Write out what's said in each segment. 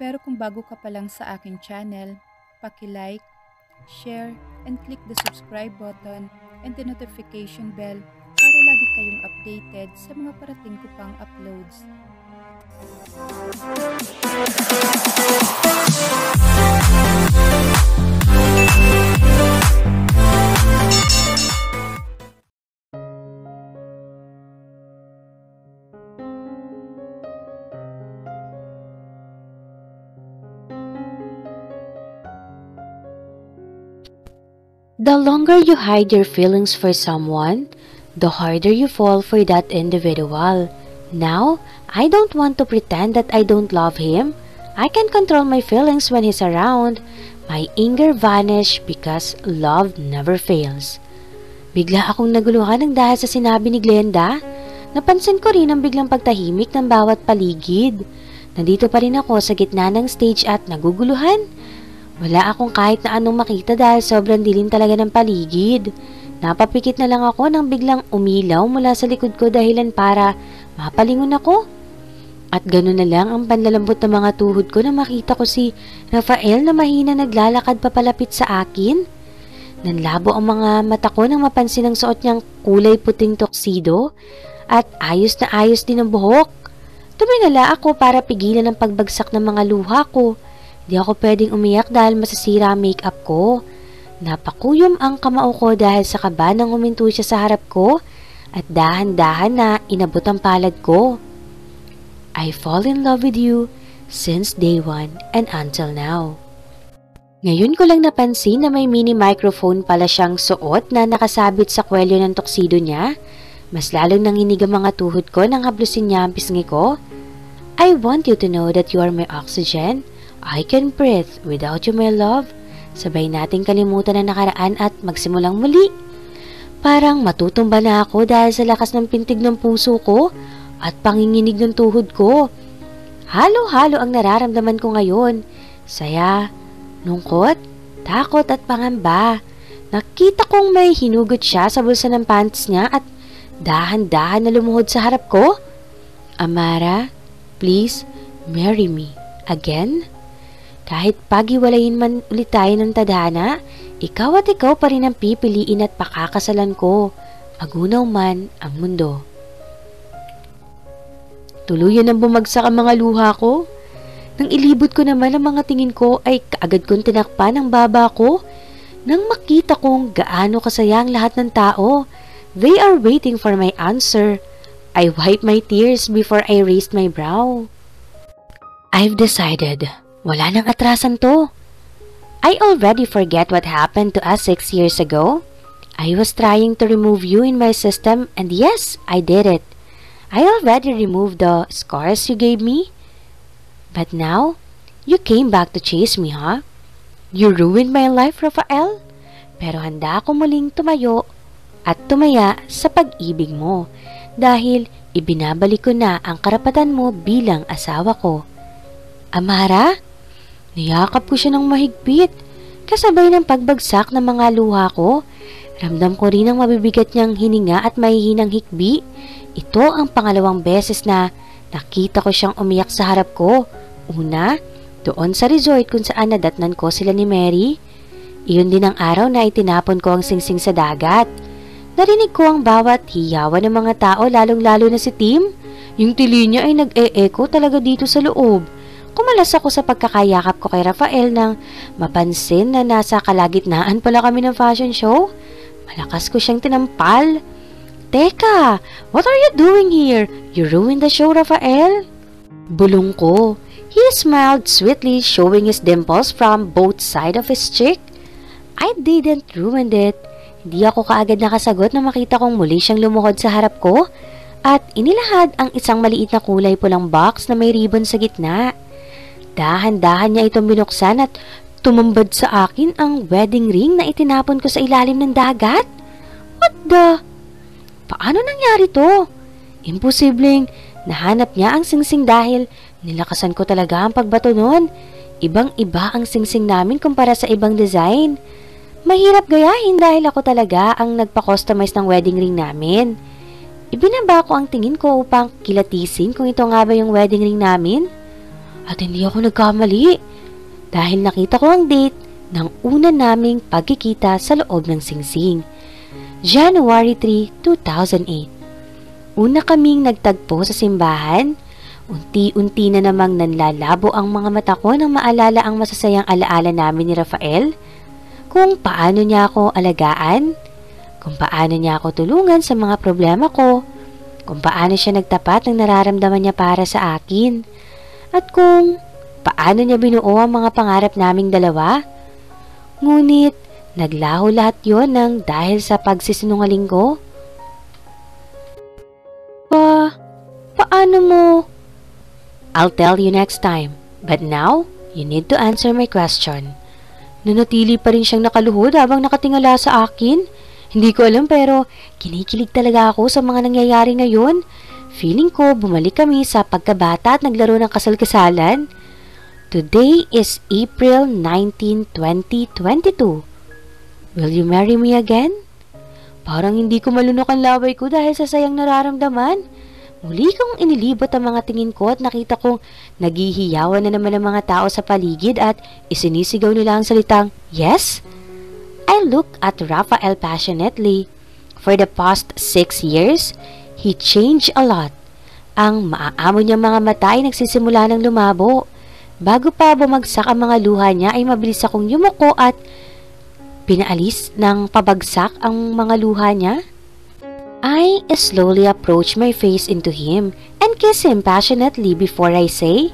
Pero kung bago ka pa lang sa aking channel, paki-like, share, and click the subscribe button and the notification bell para lagi kayong updated sa mga parating ko pang uploads. The longer you hide your feelings for someone, the harder you fall for that individual. Now, I don't want to pretend that I don't love him. I can control my feelings when he's around. My anger vanished because love never fails. Bigla akong naguluhan ng dahil sa sinabi ni Glenda. Napansin ko rin ang biglang pagtahimik ng bawat paligid. Nandito pa rin ako sa gitna ng stage at naguguluhan. Wala akong kahit na anong makita dahil sobrang dilim talaga ng paligid. Napapikit na lang ako nang biglang umilaw mula sa likod ko dahilan para mapalingon ako. At gano'n na lang ang panlalambot ng mga tuhod ko na makita ko si Rafael na mahina naglalakad papalapit sa akin. Nanlabo ang mga mata ko nang mapansin ang suot niyang kulay puting tuxedo at ayos na ayos din ang buhok. Tumingala ako para pigilan ang pagbagsak ng mga luha ko. Di ako pwedeng umiyak dahil masasira ang makeup ko. Napakuyom ang kamao ko dahil sa kaba nang huminto siya sa harap ko at dahan-dahan na inabot ang palad ko. I fall in love with you since day one and until now. Ngayon ko lang napansin na may mini microphone pala siyang suot na nakasabit sa kwelyo ng tuxedo niya. Mas lalong nanginig ang mga tuhod ko nang hablusin niya ang pisngi ko. I want you to know that you are my oxygen. I can breathe without you, my love. Sabay nating kalimutan ang nakaraan at magsimulang muli. Parang matutumba na ako dahil sa lakas ng pintig ng puso ko at panginginig ng tuhod ko. Halo-halo ang nararamdaman ko ngayon. Saya, lungkot, takot at pangamba. Nakita kong may hinugot siya sa bulsa ng pants niya at dahan-dahan na lumuhod sa harap ko. Amara, please marry me again? Kahit paghiwalayin man ulit tayo ng tadhana, ikaw at ikaw pa rin ang pipiliin at pakakasalan ko, magunaw man ang mundo. Tuluyan ang bumagsak ang mga luha ko. Nang ilibot ko naman ang mga tingin ko ay kaagad kong tinakpan ang baba ko. Nang makita kong gaano kasaya ang lahat ng tao, they are waiting for my answer. I wiped my tears before I raised my brow. I've decided. Wala nang atrasan to. I already forget what happened to us 6 years ago. I was trying to remove you in my system and yes, I did it. I already removed the scars you gave me. But now, you came back to chase me, huh? You ruined my life, Rafael. Pero handa ako muling tumayo at tumaya sa pag-ibig mo dahil ibinabalik ko na ang karapatan mo bilang asawa ko. Amara? Niyakap ko siya ng mahigpit, kasabay ng pagbagsak ng mga luha ko. Ramdam ko rin ang mabibigat niyang hininga at mahihinang hikbi. Ito ang pangalawang beses na nakita ko siyang umiyak sa harap ko. Una, doon sa resort kung saan nadatnan ko sila ni Mary. Iyon din ang araw na itinapon ko ang singsing sa dagat. Narinig ko ang bawat hiyawan ng mga tao, lalong-lalo na si Tim. Yung tili niya ay nag-e-echo talaga dito sa loob. Kumalas ako sa pagkakayakap ko kay Rafael nang mapansin na nasa kalagitnaan pala kami ng fashion show. Malakas ko siyang tinampal. Teka, what are you doing here? You ruined the show, Rafael. Bulong ko. He smiled sweetly, showing his dimples from both sides of his cheek. I didn't ruin it. Hindi ako kaagad nakasagot na makita kong muli siyang lumuhod sa harap ko at inilahad ang isang maliit na kulay pulang box na may ribbon sa gitna. Dahan-dahan niya itong binuksan at tumambad sa akin ang wedding ring na itinapon ko sa ilalim ng dagat. What the? Paano nangyari to? Imposibleng nahanap niya ang singsing dahil nilakasan ko talaga ang pagbato noon. Ibang-iba ang singsing namin kumpara sa ibang design. Mahirap gayahin dahil ako talaga ang nagpa-customize ng wedding ring namin. Ibinaba ko ang tingin ko upang kilatisin kung ito nga ba yung wedding ring namin. At hindi ako nagkamali dahil nakita ko ang date ng una naming pagkikita sa loob ng singsing. January 3, 2008. Una kaming nagtagpo sa simbahan. Unti-unti na namang nanlalabo ang mga mata ko nang maalala ang masasayang alaala namin ni Rafael. Kung paano niya ako alagaan, kung paano niya ako tulungan sa mga problema ko, kung paano siya nagtapat ng nararamdaman niya para sa akin, at kung paano niya binuo ang mga pangarap naming dalawa. Ngunit, naglaho lahat yon ng dahil sa pagsisinungaling ko. Paano mo? I'll tell you next time, but now, you need to answer my question. Nanatili pa rin siyang nakaluhod habang nakatingala sa akin. Hindi ko alam pero kinikilig talaga ako sa mga nangyayari ngayon. Feeling ko bumalik kami sa pagkabata at naglaro ng kasal-kasalan. Today is April 19, 2022. Will you marry me again? Parang hindi ko malunok ang laway ko dahil sa sayang nararamdaman. Muli kong inilibot ang mga tingin ko at nakita kong naghihiyawan na naman ang mga tao sa paligid at isinisigaw nila ang salitang, "Yes?" I looked at Rafael passionately. For the past 6 years, he changed a lot. Ang maaamo niyang mga mata ay nagsisimula ng lumabo. Bago pa bumagsak ang mga luha niya ay mabilis akong yumuko at pinaalis ng pabagsak ang mga luha niya. I slowly approached my face into him and kissed him passionately before I say,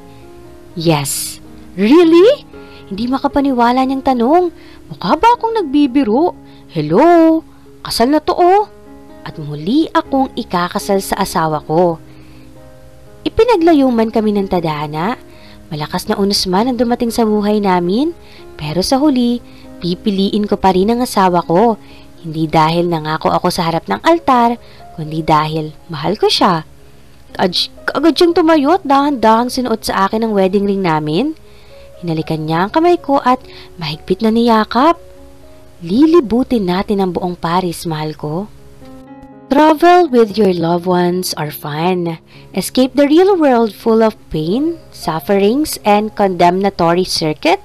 "Yes." "Really?" Hindi makapaniwala niyang tanong. Mukha ba akong nagbibiro? Hello? Kasal na to oh. At muli akong ikakasal sa asawa ko. Ipinaglayo man kami ng tadhana. Malakas na unos man ang dumating sa buhay namin. Pero sa huli, pipiliin ko pa rin ang asawa ko. Hindi dahil nangako ako sa harap ng altar, kundi dahil mahal ko siya. Agad siyang tumayo at dahan-dahang sinuot sa akin ang wedding ring namin. Hinalikan niya ang kamay ko at mahigpit na niyakap. Lilibutin natin ang buong Paris, mahal ko. Travel with your loved ones are fun. Escape the real world full of pain, sufferings, and condemnatory circuit.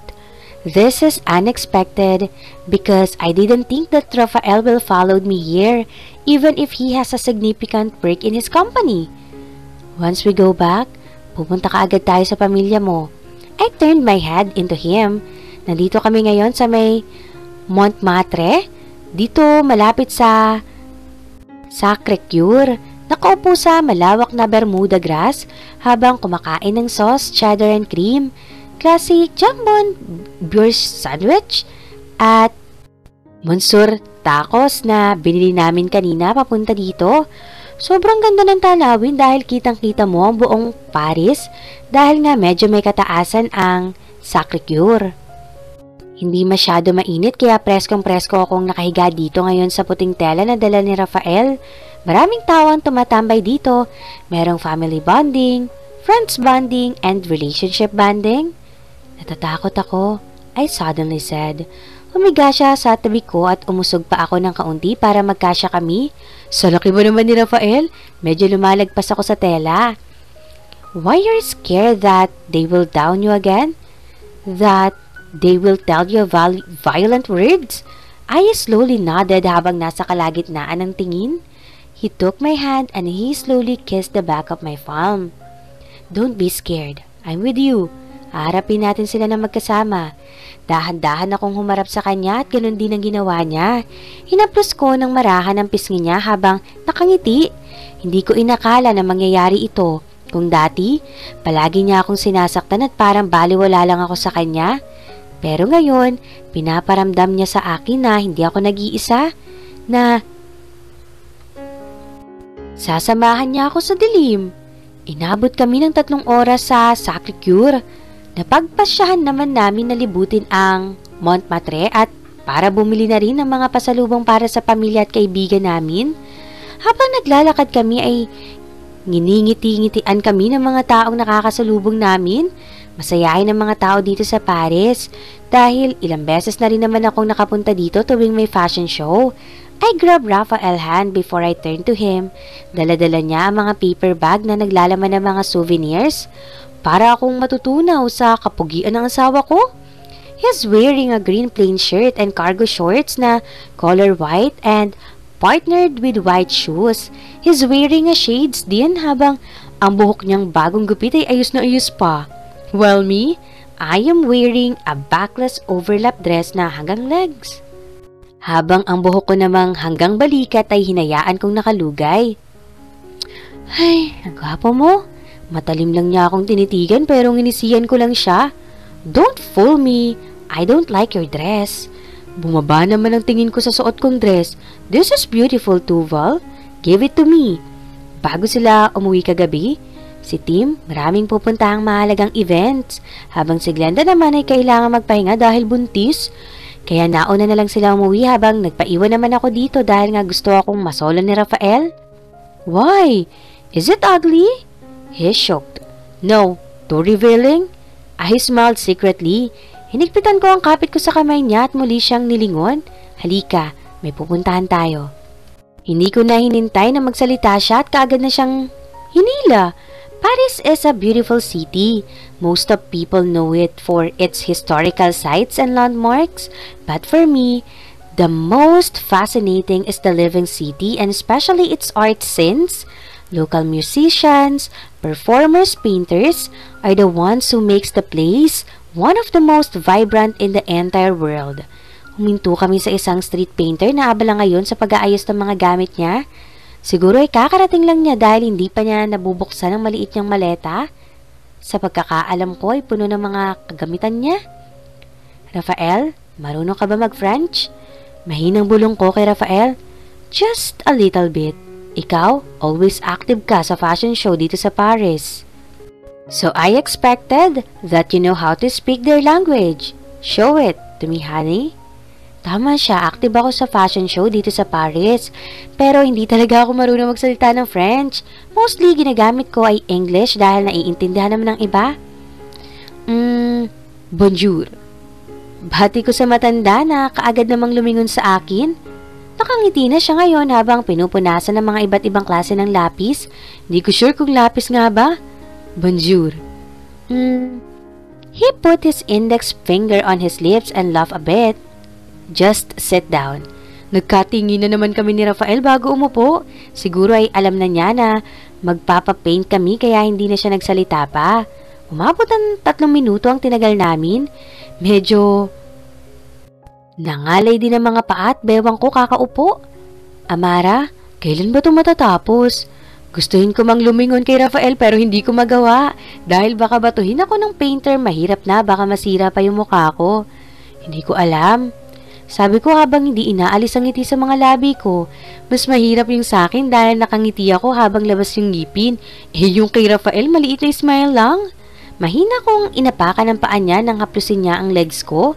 This is unexpected because I didn't think that Rafael will follow me here even if he has a significant break in his company. Once we go back, pupunta ka agad tayo sa pamilya mo. I turned my head into him. Nandito kami ngayon sa may Montmartre, dito malapit sa Sacré-Cœur. Nakaupo sa malawak na Bermuda grass habang kumakain ng sauce, cheddar and cream, classic jambon, beer sandwich, at Monsieur tacos na binili namin kanina papunta dito. Sobrang ganda ng tanawin dahil kitang-kita mo ang buong Paris dahil nga medyo may kataasan ang Sacré-Cœur. Hindi masyado mainit kaya preskong-presko akong nakahiga dito ngayon sa puting tela na dala ni Rafael. Maraming tao ang tumatambay dito. Merong family bonding, friends bonding, and relationship bonding. Natatakot ako, I suddenly said. Humiga siya sa tabi ko at umusog pa ako ng kaunti para magkasya kami. Sa laki mo naman ni Rafael, medyo lumalagpas ako sa tela. Why you're scared that they will down you again? That they will tell you violent words? I slowly nodded habang nasa kalagitnaan ng tingin. He took my hand and he slowly kissed the back of my palm. Don't be scared. I'm with you. Haharapin natin sila na magkasama. Dahan-dahan akong humarap sa kanya at ganun din ang ginawa niya. Hinaplos ko ng marahan ang pisngi niya habang nakangiti. Hindi ko inakala na mangyayari ito. Kung dati, palagi niya akong sinasaktan at parang baliwala lang ako sa kanya. Pero ngayon, pinaparamdam niya sa akin na hindi ako nag-iisa, na sasamahan niya ako sa dilim. Inabot kami ng 3 oras sa Sacré-Cœur. Napagpasyahan naman namin na libutin ang Montmartre at para bumili na rin ng mga pasalubong para sa pamilya at kaibigan namin. Habang naglalakad kami ay nginingiti-ngitian kami ng mga taong nakakasalubong namin. Masayahin ang mga tao dito sa Paris dahil ilang beses na rin naman akong nakapunta dito tuwing may fashion show I grabbed Raphael's hand before I turned to him. Dala-dala niya ang mga paper bag na naglalaman ng mga souvenirs para akong matutunaw sa kapugian ng asawa ko. He's wearing a green plain shirt and cargo shorts na color white and partnered with white shoes. He's wearing a shades din habang ang buhok niyang bagong gupit ay ayos na ayos pa. While me, I am wearing a backless overlap dress na hanggang legs. Habang ang buhok ko namang hanggang balikat ay hinayaan kong nakalugay. Ay, ang gwapo mo. Matalim lang niya akong tinitigan pero nginisiyan ko lang siya. Don't fool me. I don't like your dress. Bumaba naman ang tingin ko sa suot kong dress. This is beautiful, Tuval. Give it to me. Bago sila umuwi kagabi, si Tim maraming pupuntahang mahalagang events. Habang si Glenda naman ay kailangan magpahinga dahil buntis. Kaya nauna na lang sila umuwi habang nagpaiwan naman ako dito dahil nga gusto akong masolo ni Rafael. Why? Is it ugly? He's shocked. No, too revealing? I smiled secretly. Hinigpitan ko ang kapit ko sa kamay niya at muli siyang nilingon. Halika, may pupuntahan tayo. Hindi ko na hinintay na magsalita siya at kaagad na siyang hinila. Paris is a beautiful city. Most of people know it for its historical sites and landmarks. But for me, the most fascinating is the living city and especially its art scenes. Local musicians, performers, painters are the ones who makes the place one of the most vibrant in the entire world. Huminto kami sa isang street painter na abala ngayon sa pag-aayos ng mga gamit niya. Siguro ay kakarating lang niya dahil hindi pa niya nabubuksan ang maliit niyang maleta. Sa pagkakaalam ko ay puno ng mga kagamitan niya. Rafael, marunong ka ba mag-French? Mahinang bulong ko kay Rafael. Just a little bit. Ikaw, always active ka sa fashion show dito sa Paris. So I expected that you know how to speak their language. Show it to me, honey. Tama siya, active ako sa fashion show dito sa Paris. Pero hindi talaga ako marunong magsalita ng French. Mostly ginagamit ko ay English dahil naiintindihan naman ng iba. Bonjour. Bati ko sa matanda na kaagad namang lumingon sa akin. Nakangiti na siya ngayon habang pinupunasan ng mga iba't ibang klase ng lapis. Hindi ko sure kung lapis nga ba. Bonjour. He put his index finger on his lips and laughed a bit. Just sit down. Nagkatingin na naman kami ni Rafael bago umupo. Siguro ay alam na niya na magpapapaint kami kaya hindi na siya nagsalita pa. Umabot ng 3 minuto ang tinagal namin. Medyo nangalay din ang mga paa at bewang ko kakaupo. Amara, kailan ba ito matatapos? Gustuhin ko mang lumingon kay Rafael pero hindi ko magawa. Dahil baka batuhin ako ng painter, mahirap na, baka masira pa yung mukha ko. Hindi ko alam. Sabi ko habang hindi inaalis ang ngiti sa mga labi ko. Mas mahirap yung sa akin dahil nakangiti ako habang labas yung ngipin. Yung kay Rafael, maliit na smile lang. Mahina kong inapakan ng paa niya nang haplusin niya ang legs ko.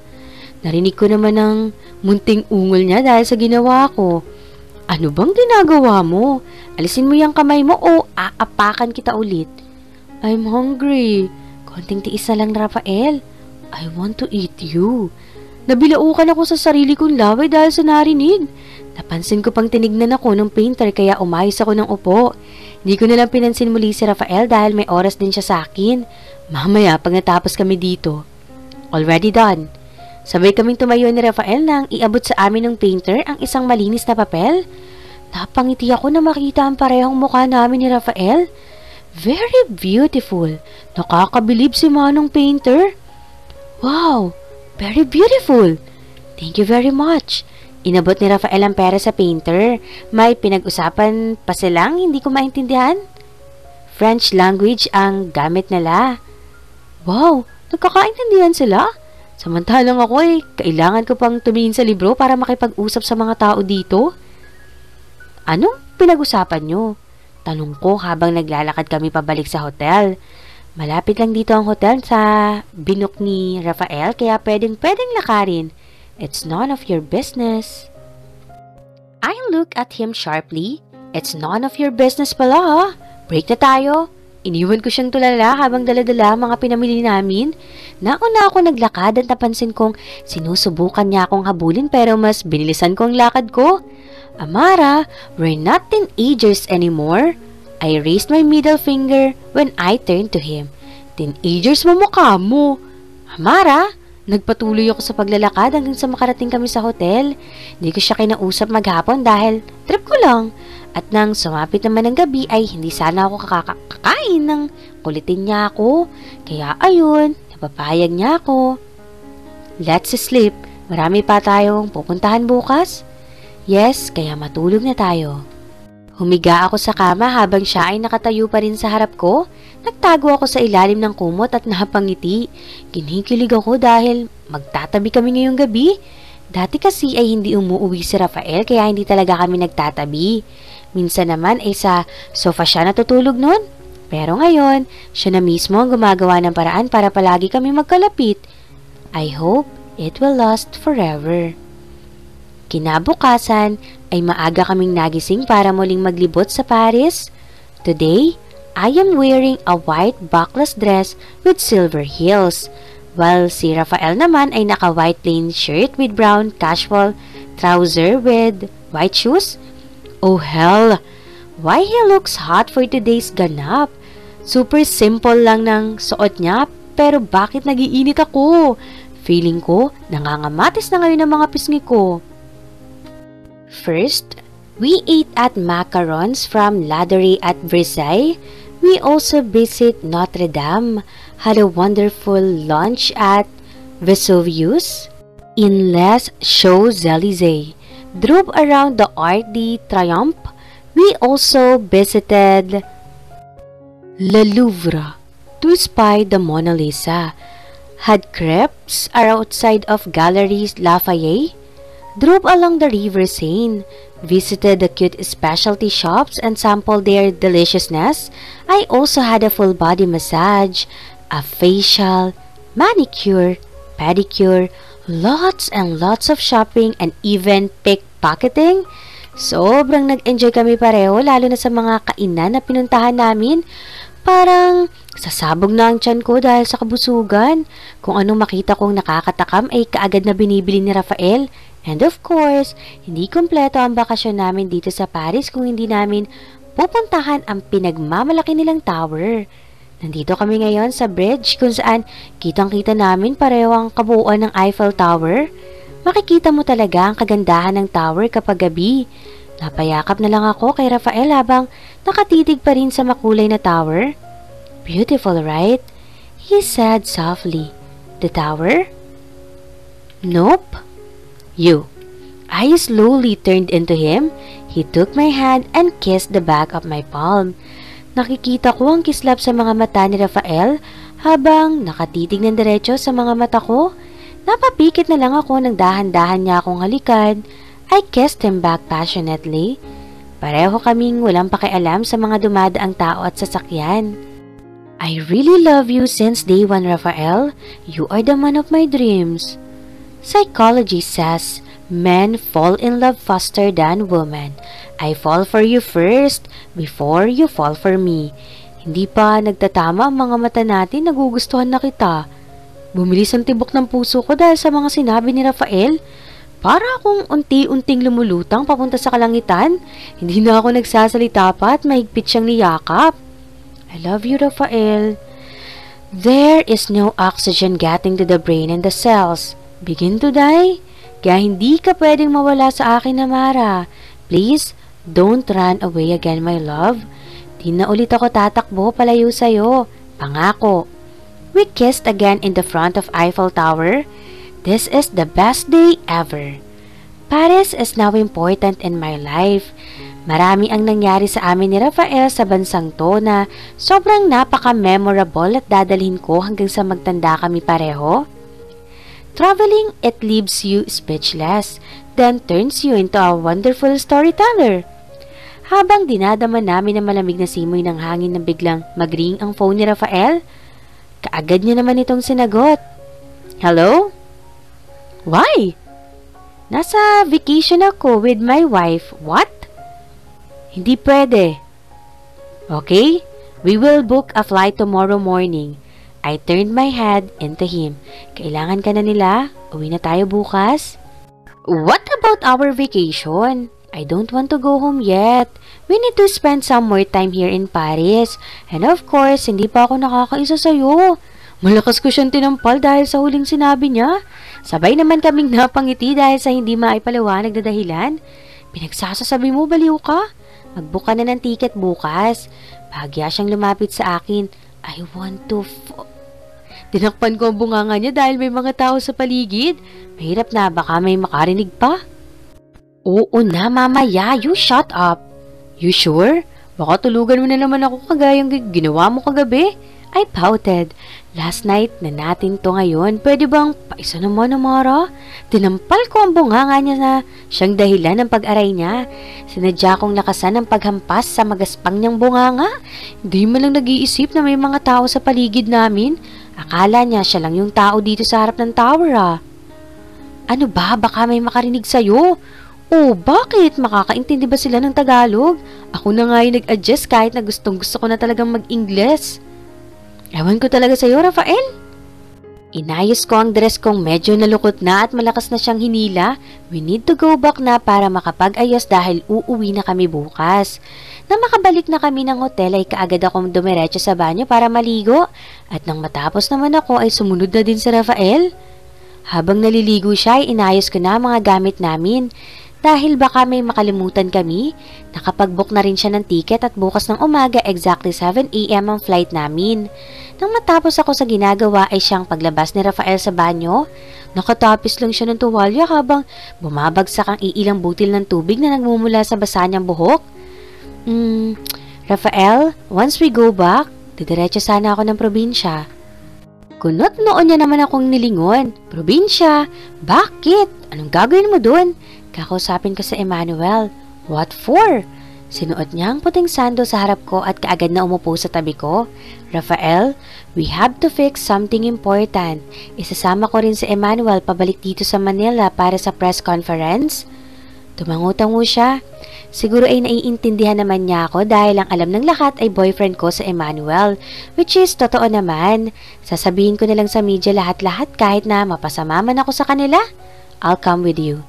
Narinig ko naman ang munting ungol niya dahil sa ginawa ko. Ano bang ginagawa mo? Alisin mo yung kamay mo o aapakan kita ulit. I'm hungry. Konting tiis na lang, Rafael. I want to eat you. Nabilaukan ako sa sarili kong laway dahil sa narinig. Napansin ko pang tinignan ako ng painter kaya umayos ako ng upo. Hindi ko nalang pinansin muli si Rafael dahil may oras din siya sa akin. Mamaya pag natapos kami dito. Already done. Sabay kaming tumayo ni Rafael nang iabot sa amin ng painter ang isang malinis na papel. Napangiti ako na makita ang parehong mukha namin ni Rafael. Very beautiful. Nakakabilib si Manong painter. Wow! Very beautiful. Thank you very much. Inabot ni Rafael ang pera sa painter. May pinag-usapan pa silang hindi ko maintindihan. French language ang gamit nila. Wow, nagkakaintindihan sila? Samantalang ako kailangan ko pang tumingin sa libro para makipag-usap sa mga tao dito. Anong pinag-usapan nyo? Tanong ko habang naglalakad kami pabalik sa hotel. Malapit lang dito ang hotel sa binok ni Rafael kaya pwedeng lakarin. It's none of your business. I look at him sharply. It's none of your business pala ha. Break na tayo. Iniwan ko siyang tulala habang daladala ang mga pinamili namin. Nauna ako naglakad at napansin kong sinusubukan niya akong habulin pero mas binilisan ko ang lakad ko. Amara, we're not teenagers anymore. I raised my middle finger when I turned to him. Teenagers mo mukha mo. Amara, nagpatuloy ako sa paglalakad hanggang sa makarating kami sa hotel. Hindi ko siya kinausap maghapon dahil trip ko lang. At nang sumapit naman ng gabi ay hindi sana ako kakain ng kulitin niya ako. Kaya ayun, napapayag niya ako. Let's sleep. Marami pa tayong pupuntahan bukas. Yes, kaya matulog na tayo. Humiga ako sa kama habang siya ay nakatayo pa rin sa harap ko. Nagtago ako sa ilalim ng kumot at napangiti. Kinikilig ako dahil magtatabi kami ngayong gabi. Dati kasi ay hindi umuwi si Rafael kaya hindi talaga kami nagtatabi. Minsan naman ay sa sofa siya natutulog nun. Pero ngayon, siya na mismo ang gumagawa ng paraan para palagi kami magkalapit. I hope it will last forever. Kinabukasan ay maaga kaming nagising para muling maglibot sa Paris. Today, I am wearing a white backless dress with silver heels, while si Rafael naman ay naka-white plain shirt with brown casual trouser with white shoes. Oh hell! Why he looks hot for today's ganap? Super simple lang ng suot niya, pero bakit nagiinit ako? Feeling ko, nangangamatis na ngayon ang mga pisngi ko. First, we ate at macarons from Ladurée at Versailles. We also visit Notre Dame, had a wonderful lunch at Vesuvius, in Les Champs-Élysées, drove around the Arc de Triomphe. We also visited Le Louvre to spy the Mona Lisa, had crepes outside of Galeries Lafayette, drove along the River Seine, visited the cute specialty shops and sampled their deliciousness. I also had a full body massage, a facial, manicure, pedicure, lots and lots of shopping and even pickpocketing. Sobrang nag-enjoy kami pareho lalo na sa mga kainan na pinuntahan namin. Parang sasabog na ang tiyan ko dahil sa kabusugan. Kung anong makita kong nakakatakam ay kaagad na binibili ni Rafael. And of course, hindi kumpleto ang bakasyon namin dito sa Paris kung hindi namin pupuntahan ang pinagmamalaki nilang tower. Nandito kami ngayon sa bridge kung saan kitang-kita namin pareho ang kabuuan ng Eiffel Tower. Makikita mo talaga ang kagandahan ng tower kapag gabi. Napayakap na lang ako kay Rafael habang nakatitig pa rin sa makulay na tower. Beautiful, right? He said softly. The tower? Nope. You. I slowly turned into him. He took my hand and kissed the back of my palm. Nakikita ko ang kislap sa mga mata ni Rafael habang nakatitig ng diretso sa mga mata ko. Napapikit na lang ako nang dahan-dahan niya akong halikan. I kissed him back passionately. Pareho kaming walang pakialam sa mga dumadaang tao at sasakyan. I really love you since day one, Rafael. You are the man of my dreams. Psychology says men fall in love faster than women. I fall for you first before you fall for me. Hindi pa nagtatama ang mga mata natin, nagugustuhan na kita. Bumilis ang tibok ng puso ko dahil sa mga sinabi ni Rafael. Para akong unti-unting lumulutang papunta sa kalangitan. Hindi na ako nagsasalita pa at mahigpit siyang niyakap. I love you, Rafael. There is no oxygen getting to the brain and the cells. Begin to die? Kaya hindi ka pwedeng mawala sa akin, Amara. Please, don't run away again, my love. Di na ulit ako tatakbo palayo sa'yo. Pangako. We kissed again in the front of Eiffel Tower. This is the best day ever. Paris is now important in my life. Marami ang nangyari sa amin ni Rafael sa bansang to na sobrang napaka-memorable at dadalhin ko hanggang sa magtanda kami pareho. Traveling, it leaves you speechless, then turns you into a wonderful storyteller. Habang dinadama namin ang malamig na simoy ng hangin na biglang mag-ring ang phone ni Rafael, kaagad niya naman itong sinagot. Hello? Why? Nasa vacation ako with my wife. What? Hindi pwede. Okay, We will book a flight tomorrow morning. I turned my head into him. Kailangan ka na nila? Uwi na tayo bukas? What about our vacation? I don't want to go home yet. We need to spend some more time here in Paris. And of course, hindi pa ako nakakaisa sa'yo. Malakas ko siyang tinampal dahil sa huling sinabi niya. Sabay naman kaming napangiti dahil sa hindi maipaliwanag na dahilan. Pinagsasasabi mo, baliw ka? Magbook ka na ng ticket bukas. Bahagya siyang lumapit sa akin. I want to Tinakpan ko ang bunganga niya dahil may mga tao sa paligid. Mahirap na, baka may makarinig pa. Oo na, mamaya. You shut up. You sure? Baka tulugan mo na naman ako kagayang ginawa mo kagabi. I pouted. Last night na natin to ngayon. Pwede bang paisa naman, Amara? Tinampal ko ang bunganga niya na siyang dahilan ng pag-aray niya. Sinadya kong lakasan ang paghampas sa magaspang niyang bunganga. Hindi man lang nag-iisip na may mga tao sa paligid namin. Akala niya siya lang yung tao dito sa harap ng tower, ah. Ano ba? Baka may makarinig sa'yo. Oh, bakit? Makakaintindi ba sila ng Tagalog? Ako na nga yung nag-adjust kahit na gustong-gusto ko na talagang mag-Ingles. Ewan ko talaga sa'yo, Rafael. Inayos ko ang dress kong medyo nalukot na at malakas na siyang hinila. We need to go back na para makapag-ayos dahil uuwi na kami bukas. Nang makabalik na kami ng hotel ay kaagad akong dumiretso sa banyo para maligo. At nang matapos naman ako ay sumunod na din si Rafael. Habang naliligo siya ay inayos ko na mga gamit namin. Dahil baka may makalimutan kami, nakapag-book na rin siya ng ticket at bukas ng umaga exactly 7 AM ang flight namin. Nang matapos ako sa ginagawa ay siyang paglabas ni Rafael sa banyo. Nakatapis lang siya ng tuwalya habang bumabagsak ang iilang butil ng tubig na nagmumula sa basa niyang buhok. Rafael, once we go back, didiretso sana ako ng probinsya. Kunot noon niya naman akong nilingon. Probinsya? Bakit? Anong gagawin mo doon? Kakausapin ko sa Emmanuel. What for? Sinuot niya ang puting sando sa harap ko at kaagad na umupo sa tabi ko. Rafael, we have to fix something important. Isasama ko rin si Emmanuel pabalik dito sa Manila para sa press conference. Tumango-tango siya. Siguro ay naiintindihan naman niya ako dahil ang alam ng lahat ay boyfriend ko sa Emmanuel, which is totoo naman. Sasabihin ko na lang sa media lahat-lahat kahit na mapasama man ako sa kanila. I'll come with you.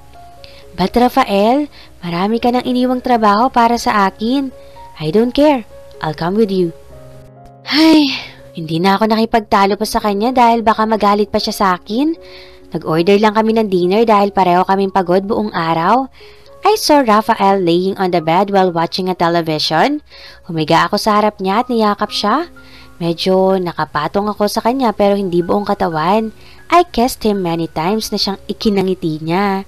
But Rafael, marami ka nang iniwang trabaho para sa akin. I don't care. I'll come with you. Ay, hindi na ako nakipagtalo pa sa kanya dahil baka magalit pa siya sa akin. Nag-order lang kami ng dinner dahil pareho kaming pagod buong araw. I saw Rafael laying on the bed while watching a television. Humiga ako sa harap niya at niyakap siya. Medyo nakapatong ako sa kanya pero hindi buong katawan. I kissed him many times na siyang ikinangiti niya.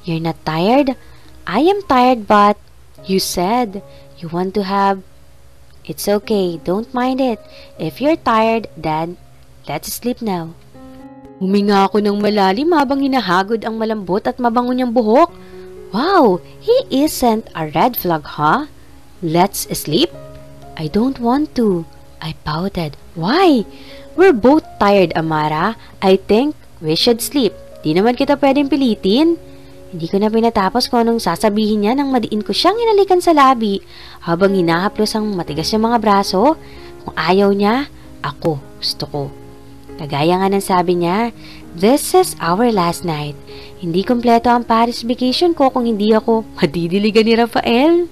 You're not tired? I am tired but you said you want to have... It's okay, don't mind it. If you're tired, then let's sleep now. Huminga ako ng malalim habang hinahagod ang malambot at mabango niyang buhok. Wow, he isn't a red flag, huh? Let's sleep? I don't want to. I pouted. Why? We're both tired, Amara. I think we should sleep. Di naman kita pwedeng pilitin. Hindi ko na pinatapos kung anong sasabihin niya nang madiin ko siyang hinalikan sa labi habang hinahaplos ang matigas niyang mga braso. Kung ayaw niya, ako gusto ko. Kagaya nga ng sabi niya, this is our last night. Hindi kompleto ang Paris vacation ko kung hindi ako madidiligan ni Rafael.